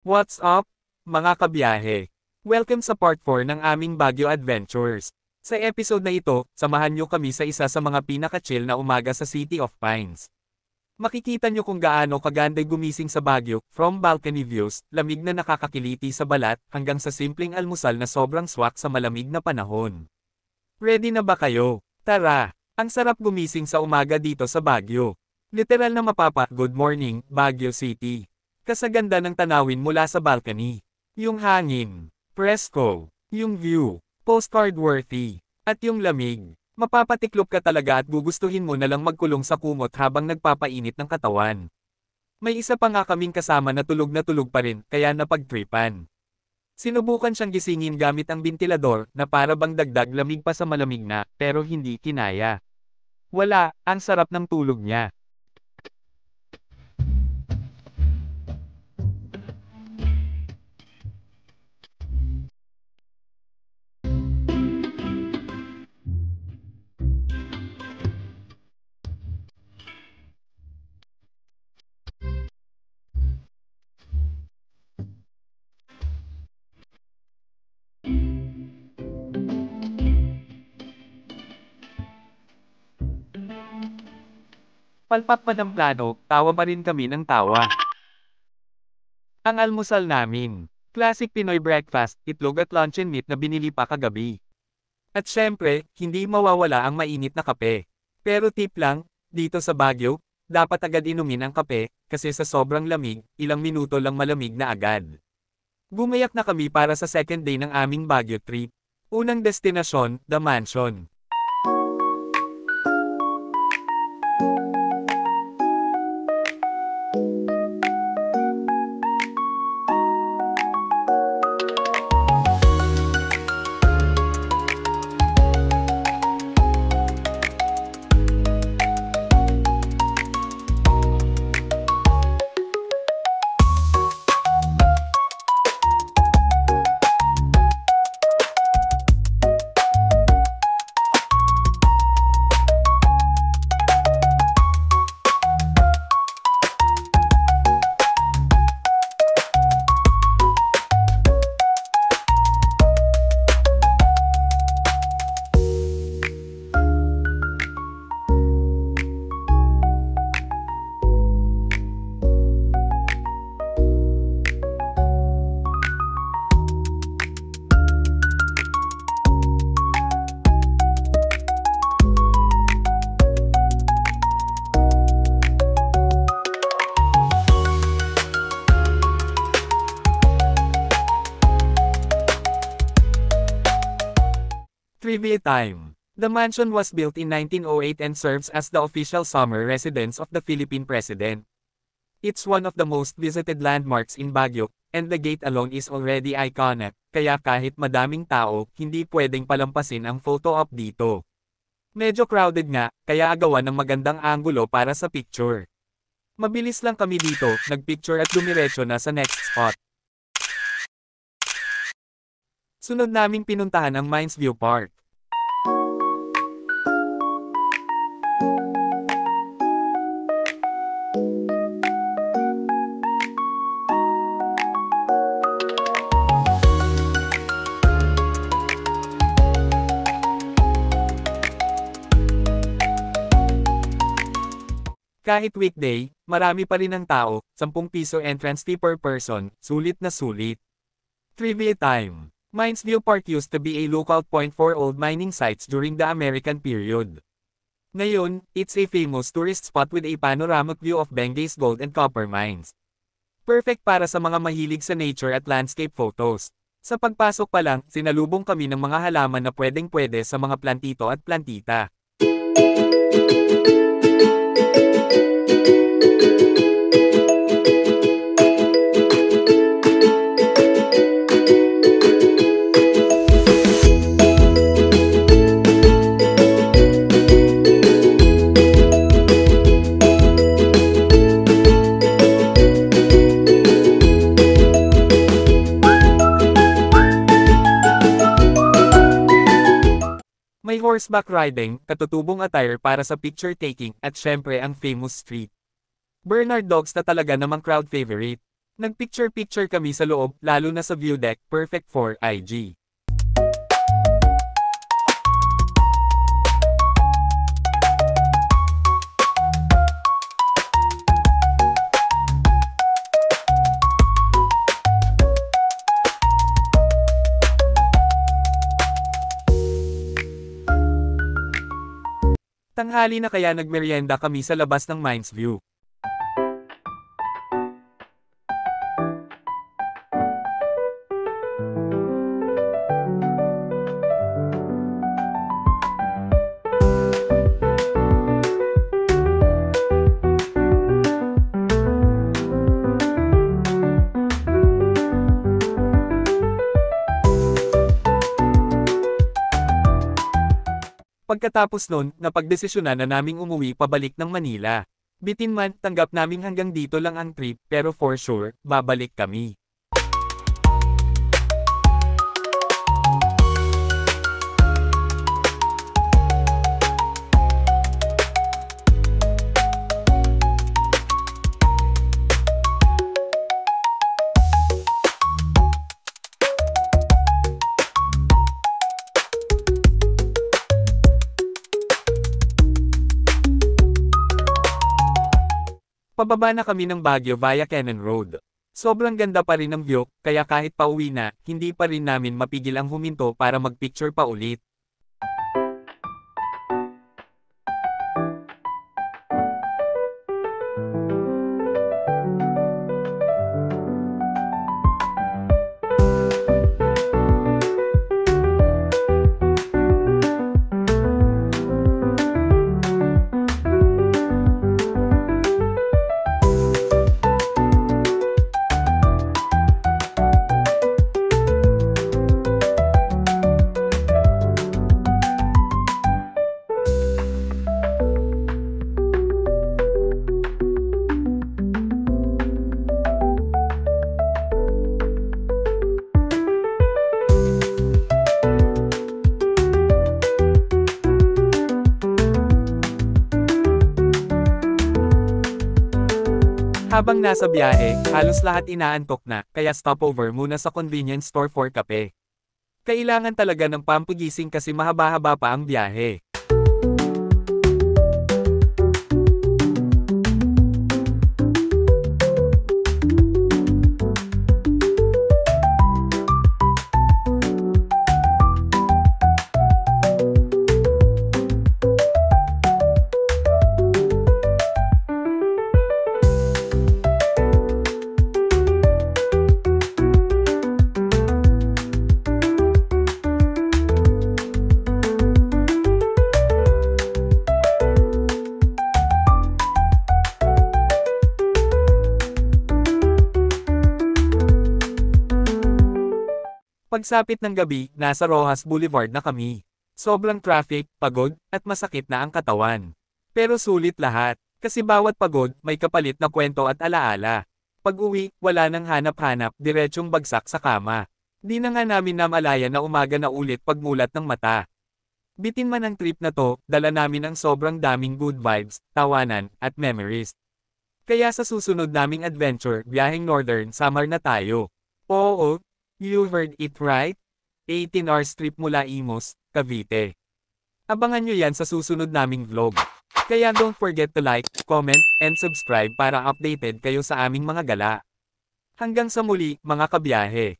What's up, mga kabiyahe? Welcome sa part 4 ng aming Baguio Adventures. Sa episode na ito, samahan niyo kami sa isa sa mga pinaka-chill na umaga sa City of Pines. Makikita niyo kung gaano kaganday gumising sa Baguio, from balcony views, lamig na nakakakiliti sa balat, hanggang sa simpleng almusal na sobrang swak sa malamig na panahon. Ready na ba kayo? Tara! Ang sarap gumising sa umaga dito sa Baguio. Literal na good morning, Baguio City. Kasaganda ng tanawin mula sa balcony. Yung hangin, presko, yung view, postcard worthy, at yung lamig. Mapapatiklop ka talaga at gugustuhin mo na lang magkulong sa kumot habang nagpapainit ng katawan. May isa pa nga kaming kasama na tulog pa rin, kaya napagtripan. Sinubukan siyang gisingin gamit ang bentilador na para bang dagdag lamig pa sa malamig na, pero hindi kinaya. Wala, ang sarap ng tulog niya. Palpak pa ng plano, tawa pa rin kami ng tawa. Ang almusal namin. Classic Pinoy breakfast, itlog at luncheon meat na binili pa kagabi. At syempre, hindi mawawala ang mainit na kape. Pero tip lang, dito sa Baguio, dapat agad inumin ang kape, kasi sa sobrang lamig, ilang minuto lang malamig na agad. Gumayak na kami para sa second day ng aming Baguio trip. Unang destinasyon, The Mansion. Trivia time. The mansion was built in 1908 and serves as the official summer residence of the Philippine President. It's one of the most visited landmarks in Baguio, and the gate alone is already iconic, kaya kahit madaming tao, hindi pwedeng palampasin ang photo op dito. Medyo crowded nga, kaya agawan ng magandang anggulo para sa picture. Mabilis lang kami dito, nagpicture at dumiretso na sa next spot. Sunod naming pinuntahan ang Mines View Park. Kahit weekday, marami pa rin ang tao, 10 piso entrance fee per person, sulit na sulit. Trivia time. Mines View Park used to be a lookout point for old mining sites during the American period. Ngayon, it's a famous tourist spot with a panoramic view of Bengay's gold and copper mines. Perfect para sa mga mahilig sa nature at landscape photos. Sa pagpasok pa lang, sinalubong kami ng mga halaman na pwedeng-pwede sa mga plantito at plantita. May horseback riding, katutubong attire para sa picture taking, at syempre ang famous street. Bernard dogs na talaga namang crowd favorite. Nagpicture-picture kami sa loob, lalo na sa view deck, perfect for IG. Tanghali na kaya nagmeryenda kami sa labas ng Mines View. Pagkatapos nun, napagdesisyonan na naming umuwi pabalik ng Manila. Bitin man, tanggap naming hanggang dito lang ang trip, pero for sure, babalik kami. Pababa na kami ng Baguio via Cannon Road. Sobrang ganda pa rin ng view, kaya kahit pauwi na, hindi pa rin namin mapigil ang huminto para magpicture pa ulit. Habang nasa biyahe, halos lahat inaantok na, kaya stopover muna sa convenience store for kape. Kailangan talaga ng pampagising kasi mahaba-haba pa ang biyahe. Pagsapit ng gabi, nasa Rojas Boulevard na kami. Sobrang traffic, pagod, at masakit na ang katawan. Pero sulit lahat, kasi bawat pagod, may kapalit na kwento at alaala. Pag-uwi, wala nang hanap-hanap, diretsyong bagsak sa kama. Di na nga namin namalaya na umaga na ulit pagmulat ng mata. Bitin man ang trip na to, dala namin ang sobrang daming good vibes, tawanan, at memories. Kaya sa susunod naming adventure, biyaheng Northern Samar na tayo. Oo, you heard it right? 18 hours trip mula Imus, Cavite. Abangan nyo yan sa susunod naming vlog. Kaya don't forget to like, comment, and subscribe para updated kayo sa aming mga gala. Hanggang sa muli, mga kabiyahe.